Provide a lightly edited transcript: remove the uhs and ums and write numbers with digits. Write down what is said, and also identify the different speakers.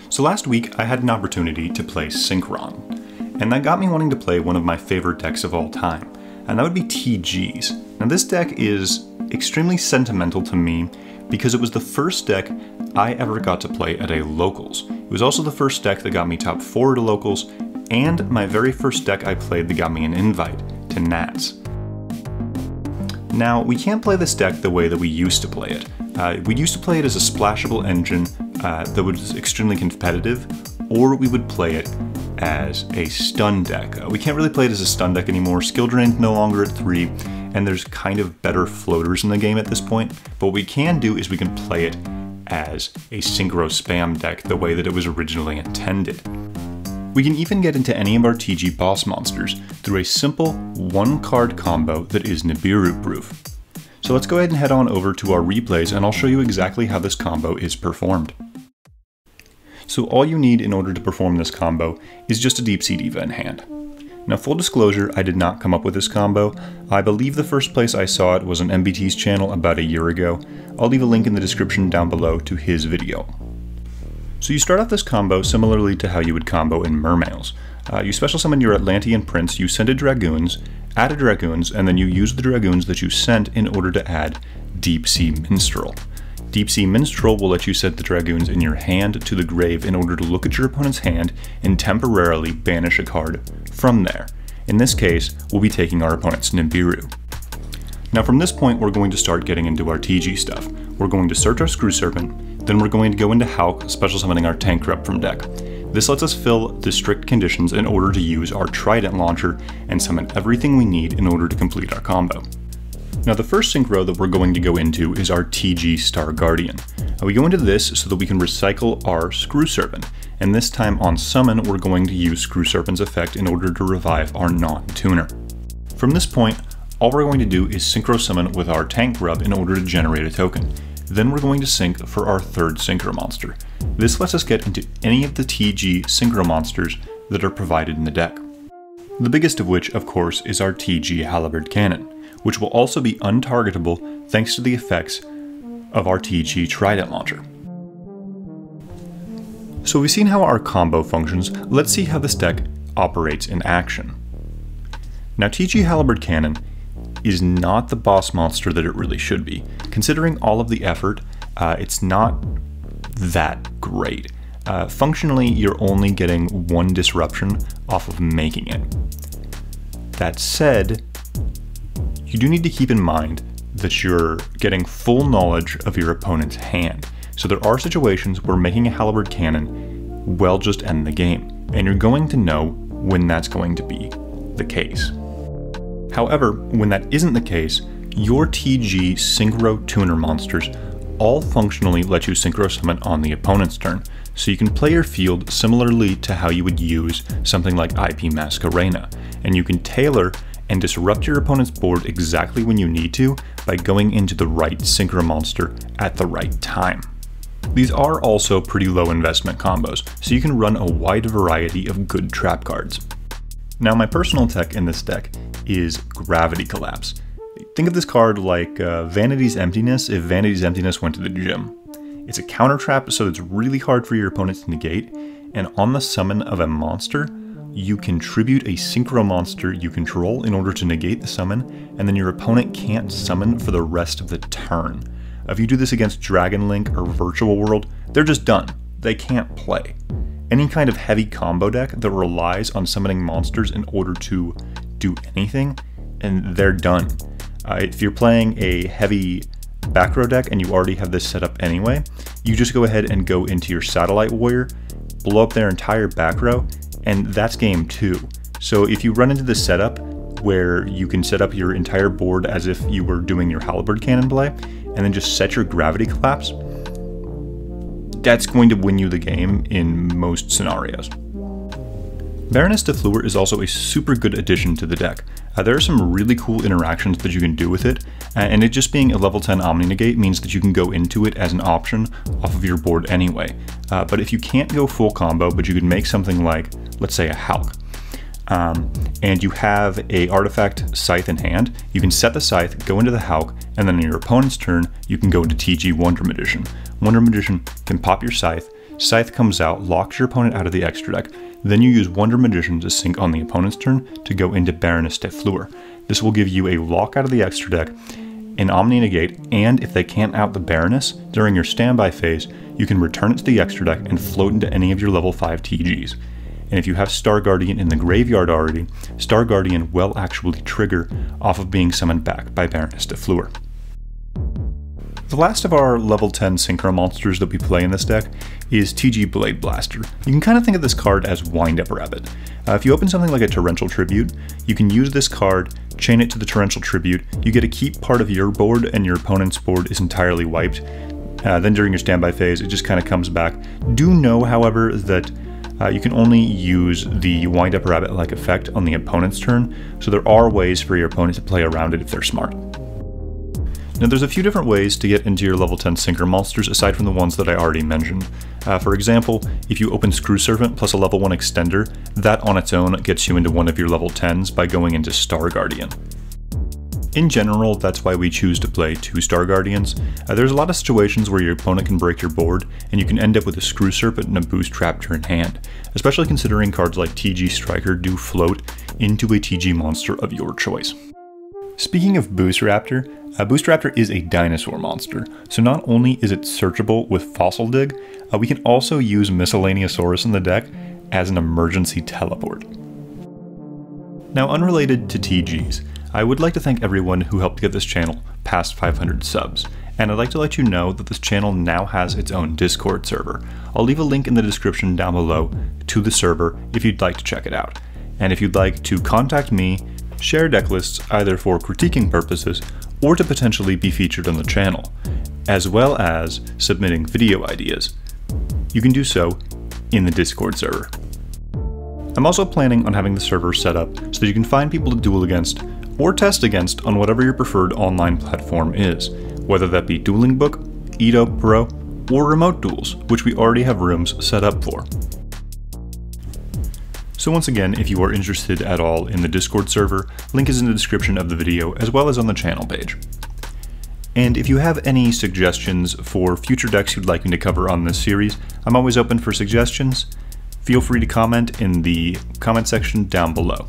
Speaker 1: So last week I had an opportunity to play Synchron, and that got me wanting to play one of my favorite decks of all time, and that would be TG's. Now this deck is extremely sentimental to me because it was the first deck I ever got to play at a locals. It was also the first deck that got me top 4 at a locals, and my very first deck I played that got me an invite to Nats. Now, we can't play this deck the way that we used to play it. We used to play it as a splashable engine that was extremely competitive, or we would play it as a stun deck. We can't really play it as a stun deck anymore. Skill drain's no longer at 3, and there's kind of better floaters in the game at this point, but what we can do is we can play it as a synchro spam deck the way that it was originally intended. We can even get into any of our TG boss monsters through a simple 1-card combo that is Nibiru proof. So let's go ahead and head on over to our replays and I'll show you exactly how this combo is performed. So all you need in order to perform this combo is just a Deep Sea Diva in hand. Now full disclosure, I did not come up with this combo. I believe the first place I saw it was on MBT's channel about a year ago. I'll leave a link in the description down below to his video. So you start off this combo similarly to how you would combo in Mermails. You special summon your Atlantean Prince, you send a Dragoons, add a Dragoons, and then you use the Dragoons that you sent in order to add Deep Sea Minstrel. Deep Sea Minstrel will let you set the Dragoons in your hand to the grave in order to look at your opponent's hand and temporarily banish a card from there. In this case, we'll be taking our opponent's Nibiru. Now from this point, we're going to start getting into our TG stuff. We're going to search our Screw Serpent, then we're going to go into Hulk, special summoning our Tankrupt from deck. This lets us fill the strict conditions in order to use our Trident launcher and summon everything we need in order to complete our combo. Now the first synchro that we're going to go into is our TG Star Guardian. We go into this so that we can recycle our Screw Serpent, and this time on summon we're going to use Screw Serpent's effect in order to revive our non-tuner. From this point, all we're going to do is synchro summon with our Tankrupt in order to generate a token. Then we're going to sync for our third synchro monster. This lets us get into any of the TG synchro monsters that are provided in the deck. The biggest of which, of course, is our TG Halberd cannon, which will also be untargetable thanks to the effects of our TG Trident launcher. So we've seen how our combo functions, let's see how this deck operates in action. Now TG Halberd cannon is not the boss monster that it really should be. Considering all of the effort, it's not that great. Functionally, you're only getting 1 disruption off of making it. That said, you do need to keep in mind that you're getting full knowledge of your opponent's hand. So there are situations where making a Halberd cannon will just end the game, and you're going to know when that's going to be the case. However, when that isn't the case, your TG Synchro Tuner monsters all functionally let you synchro summon on the opponent's turn, so you can play your field similarly to how you would use something like IP Masquerena, and you can tailor and disrupt your opponent's board exactly when you need to by going into the right synchro monster at the right time. These are also pretty low investment combos, so you can run a wide variety of good trap cards. Now my personal tech in this deck is Gravity Collapse. Think of this card like Vanity's Emptiness if Vanity's Emptiness went to the gym. It's a counter trap, so it's really hard for your opponent to negate, and on the summon of a monster, you contribute a synchro monster you control in order to negate the summon, and then your opponent can't summon for the rest of the turn. If you do this against Dragon Link or Virtual World, they're just done. They can't play. Any kind of heavy combo deck that relies on summoning monsters in order to do anything, and they're done. If you're playing a heavy back row deck and you already have this set up anyway, you just go ahead and go into your Satellite Warrior, blow up their entire back row, and that's game 2. So if you run into this setup where you can set up your entire board as if you were doing your Halberd cannon play, and then just set your Gravity Collapse, that's going to win you the game in most scenarios. Baroness de Fleur is also a super good addition to the deck. There are some really cool interactions that you can do with it, and it just being a level 10 Omni Negate means that you can go into it as an option off of your board anyway. But if you can't go full combo, but you could make something like, let's say, a Hulk, and you have a artifact Scythe in hand, you can set the Scythe, go into the Hulk, and then on your opponent's turn, you can go into TG Wonder Magician. Wonder Magician can pop your Scythe, Scythe comes out, locks your opponent out of the extra deck, then you use Wonder Magician to sync on the opponent's turn to go into Baroness de Fleur. This will give you a lock out of the extra deck, an Omni Negate, and if they can't out the Baroness during your standby phase, you can return it to the extra deck and float into any of your level 5 TGs. And if you have Star Guardian in the graveyard already, Star Guardian will actually trigger off of being summoned back by Baroness de Fleur. The last of our level 10 Synchro monsters that we play in this deck is TG Blade Blaster. You can kind of think of this card as Wind Up Rabbit. If you open something like a Torrential Tribute, you can use this card, chain it to the Torrential Tribute, you get to keep part of your board and your opponent's board is entirely wiped. Then during your standby phase, it just kind of comes back. Do know, however, that you can only use the Wind Up Rabbit-like effect on the opponent's turn, so there are ways for your opponent to play around it if they're smart. Now there's a few different ways to get into your level 10 Synchro monsters aside from the ones that I already mentioned. For example, if you open Screw Servant plus a level 1 Extender, that on its own gets you into one of your level 10s by going into Star Guardian. In general, that's why we choose to play 2 Star Guardians. There's a lot of situations where your opponent can break your board, and you can end up with a Screw Serpent and a Boost Raptor in hand, especially considering cards like TG Striker do float into a TG monster of your choice. Speaking of Boost Raptor, Boost Raptor is a dinosaur monster, so not only is it searchable with Fossil Dig, we can also use Miscellaneousaurus in the deck as an emergency teleport. Now unrelated to TGs, I would like to thank everyone who helped get this channel past 500 subs, and I'd like to let you know that this channel now has its own Discord server. I'll leave a link in the description down below to the server if you'd like to check it out. And if you'd like to contact me, share deck lists either for critiquing purposes or to potentially be featured on the channel, as well as submitting video ideas, you can do so in the Discord server. I'm also planning on having the server set up so that you can find people to duel against or test against on whatever your preferred online platform is, whether that be Dueling Book, Edo Pro, or remote duels, which we already have rooms set up for. So once again, if you are interested at all in the Discord server, link is in the description of the video as well as on the channel page. And if you have any suggestions for future decks you'd like me to cover on this series, I'm always open for suggestions. Feel free to comment in the comment section down below.